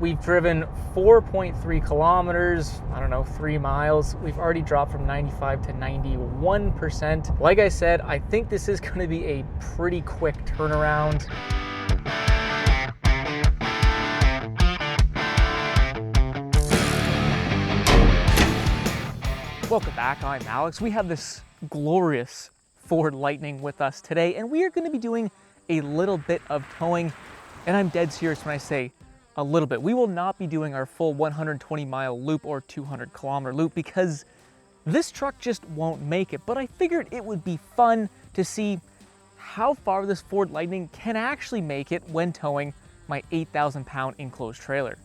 We've driven 4.3 kilometers, I don't know, 3 miles. We've already dropped from 95 to 91%. Like I said, I think this is going to be a pretty quick turnaround. Welcome back, I'm Alex. We have this glorious Ford Lightning with us today, and we are going to be doing a little bit of towing, and I'm dead serious when I say a little bit. We will not be doing our full 120-mile loop or 200-kilometer loop because this truck just won't make it, but I figured it would be fun to see how far this Ford Lightning can actually make it when towing my 8,000-pound enclosed trailer.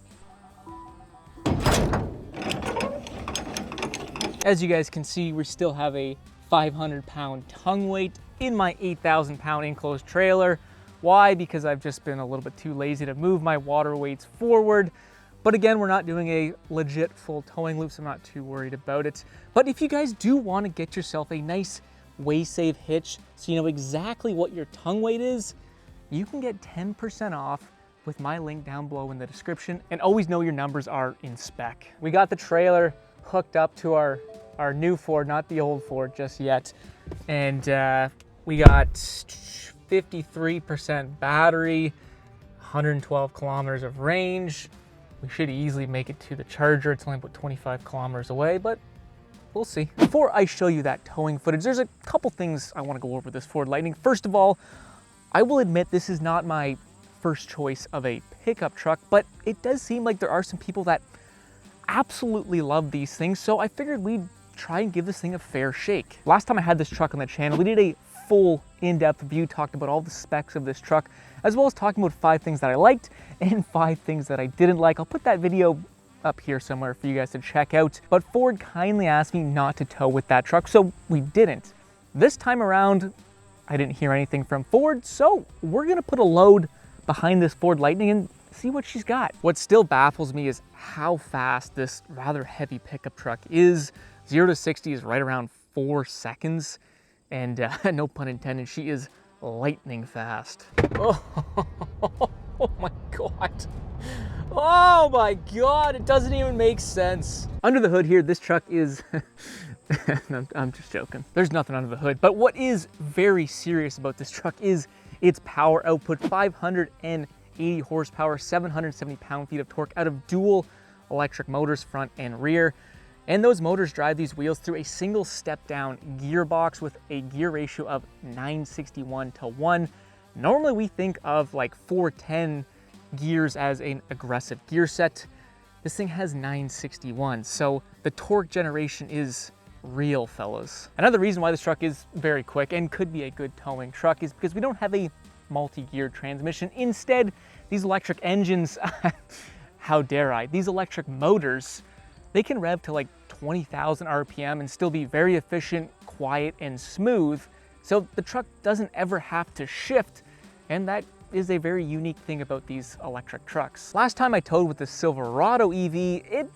As you guys can see, we still have a 500-pound tongue weight in my 8,000-pound enclosed trailer. Why? Because I've just been a little bit too lazy to move my water weights forward. But again, we're not doing a legit full towing loop, so I'm not too worried about it. But if you guys do want to get yourself a nice weigh-save hitch so you know exactly what your tongue weight is, you can get 10% off with my link down below in the description. And always know your numbers are in spec. We got the trailer hooked up to our new Ford, not the old Ford just yet. And we got 53% battery, 112 kilometers of range. We should easily make it to the charger. It's only about 25 kilometers away, but we'll see. Before I show you that towing footage, there's a couple things I want to go over with this Ford Lightning. First of all, I will admit this is not my first choice of a pickup truck, but it does seem like there are some people that absolutely love these things, so I figured we'd try and give this thing a fair shake. Last time I had this truck on the channel, we did a full in-depth review, talked about all the specs of this truck, as well as talking about 5 things that I liked and 5 things that I didn't like. I'll put that video up here somewhere for you guys to check out. But Ford kindly asked me not to tow with that truck, so we didn't. This time around, I didn't hear anything from Ford, so we're gonna put a load behind this Ford Lightning and see what she's got. What still baffles me is how fast this rather heavy pickup truck is. 0 to 60 is right around 4 seconds. And no pun intended, she is lightning fast. Oh, oh my God. Oh my God, it doesn't even make sense. Under the hood here, this truck is, I'm just joking. There's nothing under the hood. But what is very serious about this truck is its power output. 580 horsepower, 770 pound-feet of torque out of dual electric motors, front and rear. And those motors drive these wheels through a single step-down gearbox with a gear ratio of 961 to 1. Normally we think of like 410 gears as an aggressive gear set. This thing has 961, so the torque generation is real, fellas. Another reason why this truck is very quick and could be a good towing truck is because we don't have a multi-gear transmission. Instead, these electric engines, how dare I, these electric motors, they can rev to like 20,000 RPM and still be very efficient, quiet, and smooth. So the truck doesn't ever have to shift, and that is a very unique thing about these electric trucks. Last time I towed with the Silverado EV, it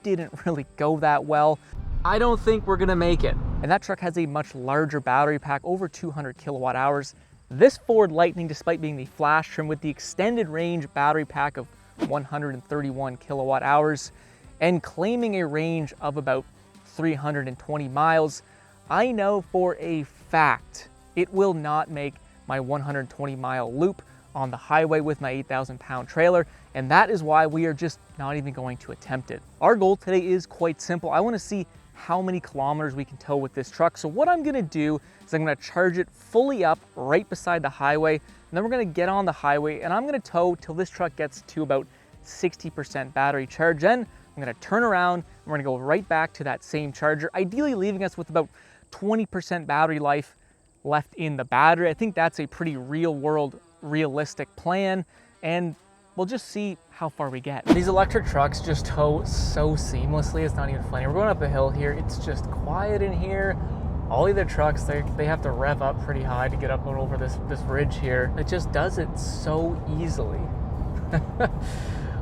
didn't really go that well. I don't think we're gonna make it. And that truck has a much larger battery pack, over 200 kilowatt hours. This Ford Lightning, despite being the flash trim with the extended range battery pack of 131 kilowatt hours, and claiming a range of about 320 miles, I know for a fact it will not make my 120-mile loop on the highway with my 8,000-pound trailer, and that is why we are just not even going to attempt it. Our goal today is quite simple. I want to see how many kilometers we can tow with this truck. So what I'm going to do is I'm going to charge it fully up right beside the highway, and then we're going to get on the highway, and I'm going to tow till this truck gets to about 60% battery charge. Then I'm gonna turn around and we're gonna go right back to that same charger, ideally leaving us with about 20% battery life left in the battery. I think that's a pretty realistic plan, and we'll just see how far we get. These electric trucks just tow so seamlessly, it's not even funny. We're going up a hill here, it's just quiet in here. All the other trucks, they have to rev up pretty high to get up over this ridge here. It just does it so easily.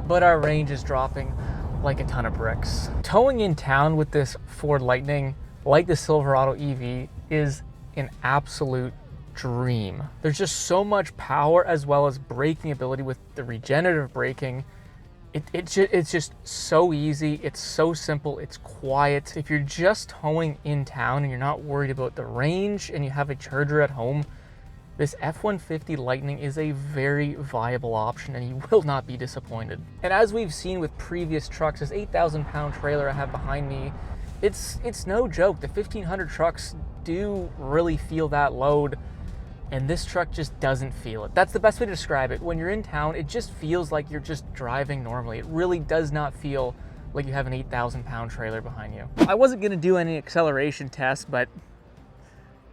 But our range is dropping like a ton of bricks. Towing in town with this Ford Lightning, like the Silverado EV, is an absolute dream. There's just so much power as well as braking ability with the regenerative braking. It's just so easy. It's so simple. It's quiet. If you're just towing in town and you're not worried about the range and you have a charger at home, this F-150 Lightning is a very viable option and you will not be disappointed. And as we've seen with previous trucks, this 8,000-pound trailer I have behind me, it's no joke. The 1,500 trucks do really feel that load, and this truck just doesn't feel it. That's the best way to describe it. When you're in town, it just feels like you're just driving normally. It really does not feel like you have an 8,000-pound trailer behind you. I wasn't gonna do any acceleration tests, but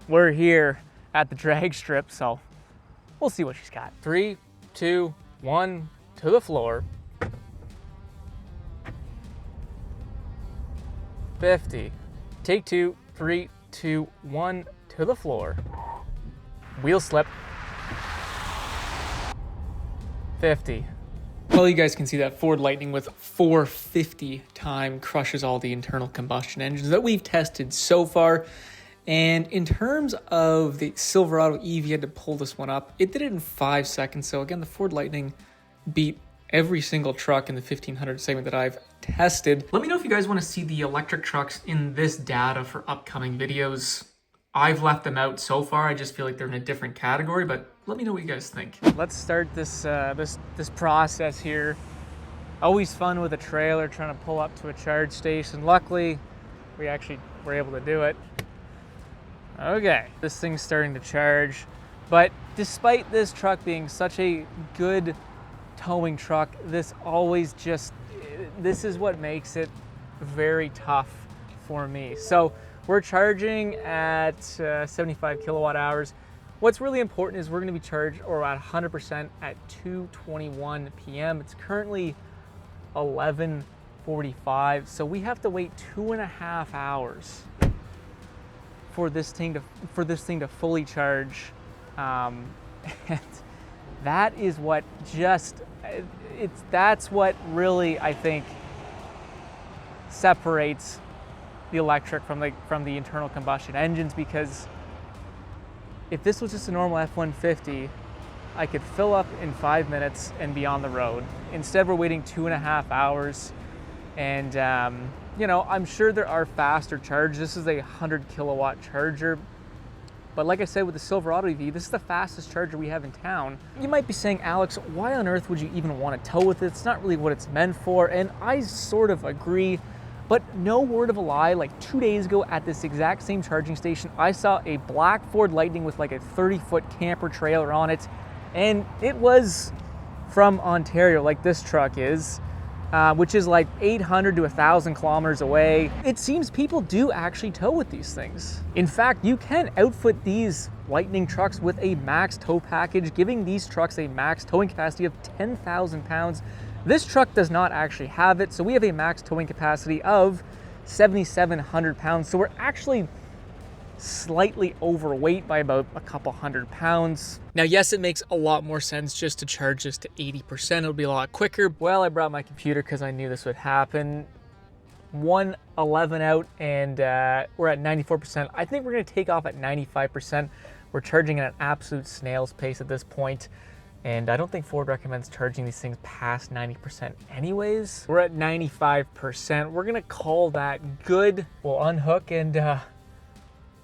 we're here at the drag strip, so we'll see what she's got. 3, 2, 1, to the floor. 50. Take 2, 3, 2, 1, to the floor. Wheel slip. 50. Well, you guys can see that Ford Lightning with 450 time crushes all the internal combustion engines that we've tested so far. And in terms of the Silverado EV, had to pull this one up. It did it in 5 seconds. So again, the Ford Lightning beat every single truck in the 1,500 segment that I've tested. Let me know if you guys want to see the electric trucks in this data for upcoming videos. I've left them out so far. I just feel like they're in a different category, but let me know what you guys think. Let's start this this process here. Always fun with a trailer trying to pull up to a charge station. Luckily, we actually were able to do it. Okay, this thing's starting to charge, but despite this truck being such a good towing truck, this is what makes it very tough for me. So we're charging at 75 kilowatt hours. What's really important is we're going to be charged or at 100% at 2:21 p.m. It's currently 11:45, so we have to wait 2.5 hours for this thing to fully charge, and that is what that's what really, I think, separates the electric from the internal combustion engines, because if this was just a normal F-150, I could fill up in 5 minutes and be on the road. Instead, we're waiting 2.5 hours, and you know, I'm sure there are faster chargers. This is a 100 kilowatt charger, but like I said with the Silverado EV, this is the fastest charger we have in town. You might be saying, Alex, why on earth would you even want to tow with it? It's not really what it's meant for, and I sort of agree. But no word of a lie, like 2 days ago at this exact same charging station, I saw a black Ford Lightning with like a 30-foot camper trailer on it, and it was from Ontario, like this truck is, which is like 800 to 1,000 kilometers away. It seems people do actually tow with these things. In fact, you can outfit these Lightning trucks with a max tow package, giving these trucks a max towing capacity of 10,000 pounds. This truck does not actually have it, so we have a max towing capacity of 7,700 pounds. So we're actually slightly overweight by about a couple hundred pounds. Now, yes, it makes a lot more sense just to charge this to 80%. It'll be a lot quicker. Well, I brought my computer because I knew this would happen. 1:11 out, and we're at 94%. I think we're gonna take off at 95%. We're charging at an absolute snail's pace at this point. And I don't think Ford recommends charging these things past 90% anyways. We're at 95%. We're gonna call that good. We'll unhook and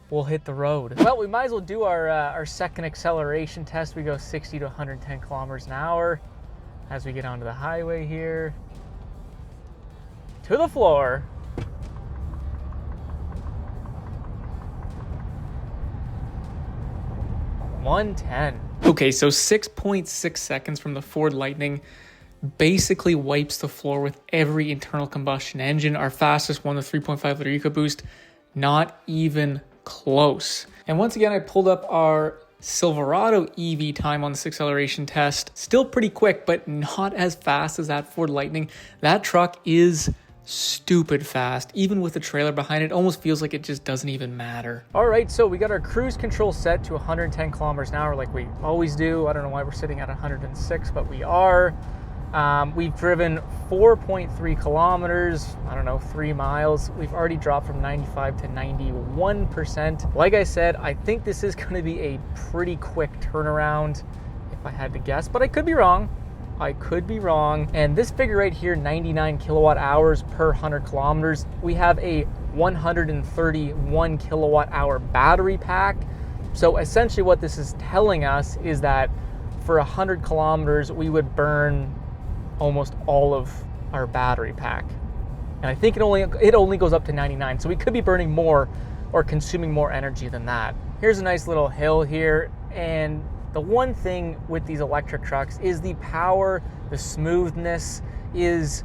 we'll hit the road. Well, we might as well do our second acceleration test. We go 60 to 110 kilometers an hour as we get onto the highway here. To the floor. 110. Okay, so 6.6 seconds from the Ford Lightning basically wipes the floor with every internal combustion engine. Our fastest one, the 3.5 liter EcoBoost, not even close. And once again, I pulled up our Silverado EV time on this acceleration test. Still pretty quick, but not as fast as that Ford Lightning. That truck is stupid fast. Even with the trailer behind it, almost feels like it just doesn't even matter. All right, so we got our cruise control set to 110 kilometers an hour like we always do. I don't know why we're sitting at 106, but we are. We've driven 4.3 kilometers, I don't know, 3 miles. We've already dropped from 95 to 91%. Like I said, I think this is going to be a pretty quick turnaround if I had to guess, but I could be wrong. I could be wrong. And this figure right here, 99 kilowatt hours per 100 kilometers, we have a 131 kilowatt hour battery pack. So essentially what this is telling us is that for 100 kilometers, we would burn almost all of our battery pack. And I think it only goes up to 99. So we could be burning more or consuming more energy than that. Here's a nice little hill here. And the one thing with these electric trucks is the power, the smoothness is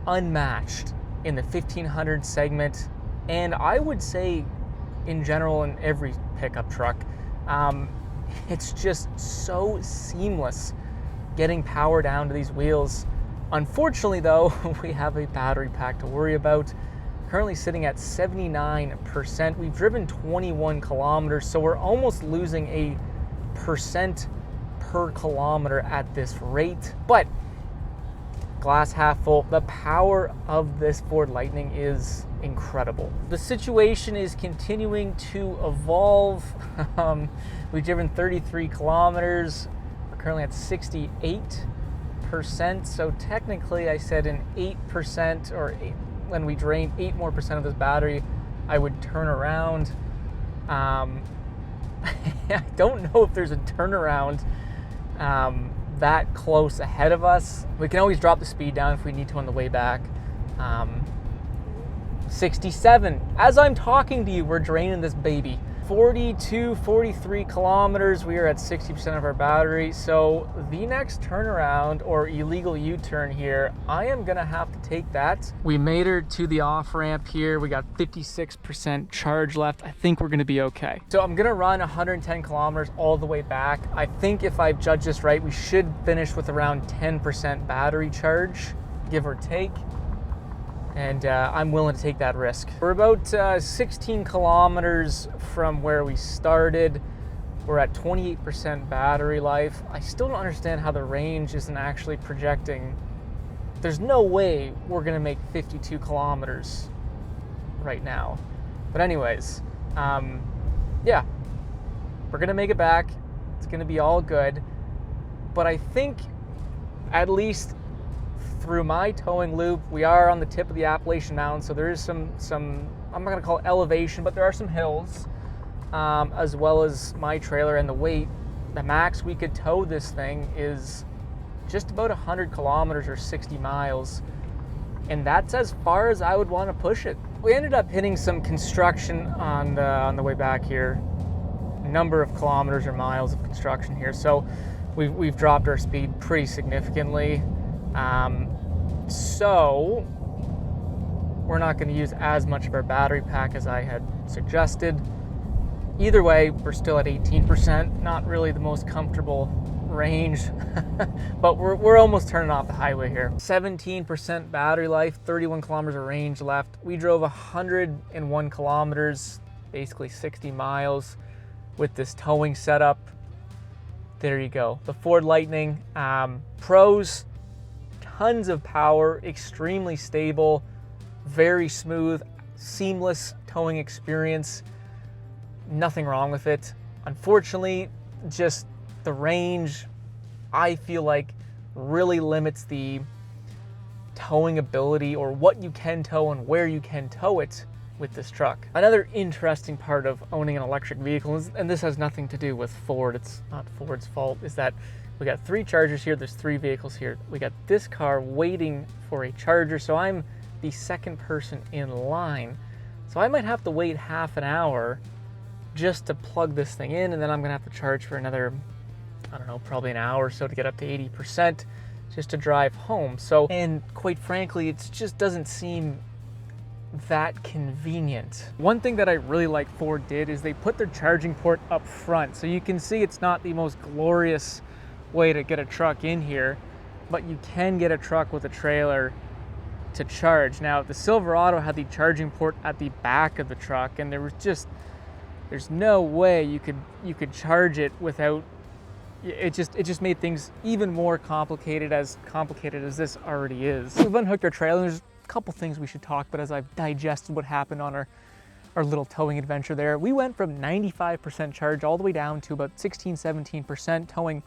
unmatched in the 1500 segment. And I would say in general in every pickup truck, it's just so seamless getting power down to these wheels. Unfortunately though, we have a battery pack to worry about. Currently sitting at 79%. We've driven 21 kilometers, so we're almost losing a percent per kilometer at this rate. But glass half full, the power of this Ford Lightning is incredible. The situation is continuing to evolve. We've driven 33 kilometers. We're currently at 68%. So technically I said an 8% or when we drain 8% more of this battery, I would turn around. I don't know if there's a turnaround that close ahead of us. We can always drop the speed down if we need to on the way back. 67. As I'm talking to you, we're draining this baby. 42, 43 kilometers, we are at 60% of our battery. So the next turnaround or illegal U-turn here, I am gonna have to take that. We made her to the off-ramp here. We got 56% charge left. I think we're gonna be okay. So I'm gonna run 110 kilometers all the way back. I think if I've judged this right, we should finish with around 10% battery charge, give or take. And I'm willing to take that risk. We're about 16 kilometers from where we started. We're at 28% battery life. I still don't understand how the range isn't actually projecting. There's no way we're gonna make 52 kilometers right now. But anyways, yeah, we're gonna make it back. It's gonna be all good. But I think at least through my towing loop, we are on the tip of the Appalachian Mountains, so there is some I'm not gonna call it elevation, but there are some hills, as well as my trailer and the weight. The max we could tow this thing is just about 100 kilometers or 60 miles, and that's as far as I would want to push it. We ended up hitting some construction on the way back here, a number of kilometers or miles of construction here, so we've dropped our speed pretty significantly. So we're not going to use as much of our battery pack as I had suggested. Either way, we're still at 18%, not really the most comfortable range, but we're almost turning off the highway here. 17% battery life, 31 kilometers of range left. We drove 101 kilometers, basically 60 miles with this towing setup. There you go, the Ford Lightning. Pros: tons of power, extremely stable, very smooth, seamless towing experience. Nothing wrong with it. Unfortunately, just the range, I feel like, really limits the towing ability or what you can tow and where you can tow it with this truck. Another interesting part of owning an electric vehicle, and this has nothing to do with Ford, it's not Ford's fault, is that we got 3 chargers here, there's 3 vehicles here. We got this car waiting for a charger, so I'm the second person in line. So I might have to wait half an hour just to plug this thing in, and then I'm gonna have to charge for another, I don't know, probably an hour or so to get up to 80% just to drive home. So, and quite frankly, it just doesn't seem that convenient. One thing that I really like Ford did is they put their charging port up front. So you can see it's not the most glorious way to get a truck in here, but you can get a truck with a trailer to charge. Now, the Silverado had the charging port at the back of the truck, and there's no way you could charge it without, it just made things even more complicated as this already is. We've unhooked our trailer. There's a couple things we should talk about as I've digested what happened on our little towing adventure there. We went from 95% charge all the way down to about 16-17%, towing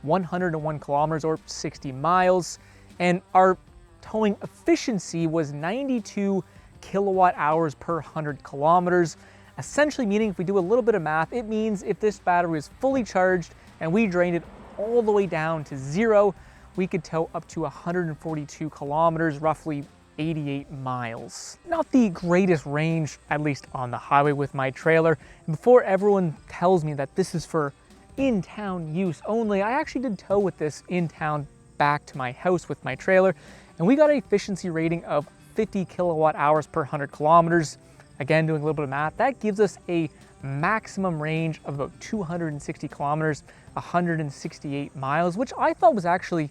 101 kilometers or 60 miles. And our towing efficiency was 92 kilowatt hours per 100 kilometers. Essentially meaning, if we do a little bit of math, it means if this battery was fully charged and we drained it all the way down to zero, we could tow up to 142 kilometers, roughly 88 miles. Not the greatest range, at least on the highway with my trailer. And before everyone tells me that this is for in-town use only, I actually did tow with this in town back to my house with my trailer, and we got an efficiency rating of 50 kilowatt hours per 100 kilometers. Again, doing a little bit of math, that gives us a maximum range of about 260 kilometers, 168 miles, which I thought was actually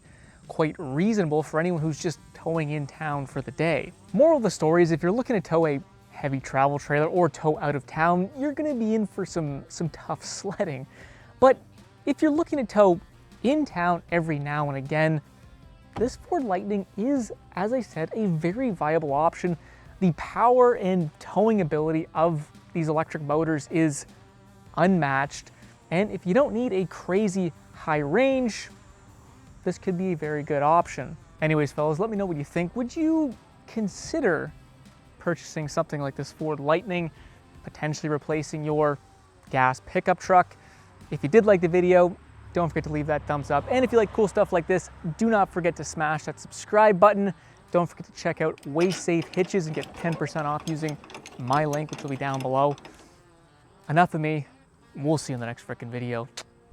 quite reasonable for anyone who's just towing in town for the day. Moral of the story is, if you're looking to tow a heavy travel trailer or tow out of town, you're gonna be in for some tough sledding. But if you're looking to tow in town every now and again, this Ford Lightning is, as I said, a very viable option. The power and towing ability of these electric motors is unmatched. And if you don't need a crazy high range, this could be a very good option. Anyways, fellas, let me know what you think. Would you consider purchasing something like this Ford Lightning, potentially replacing your gas pickup truck? If you did like the video, don't forget to leave that thumbs up. And if you like cool stuff like this, do not forget to smash that subscribe button. Don't forget to check out Waste Safe Hitches and get 10% off using my link, which will be down below. Enough of me. We'll see you in the next frickin' video.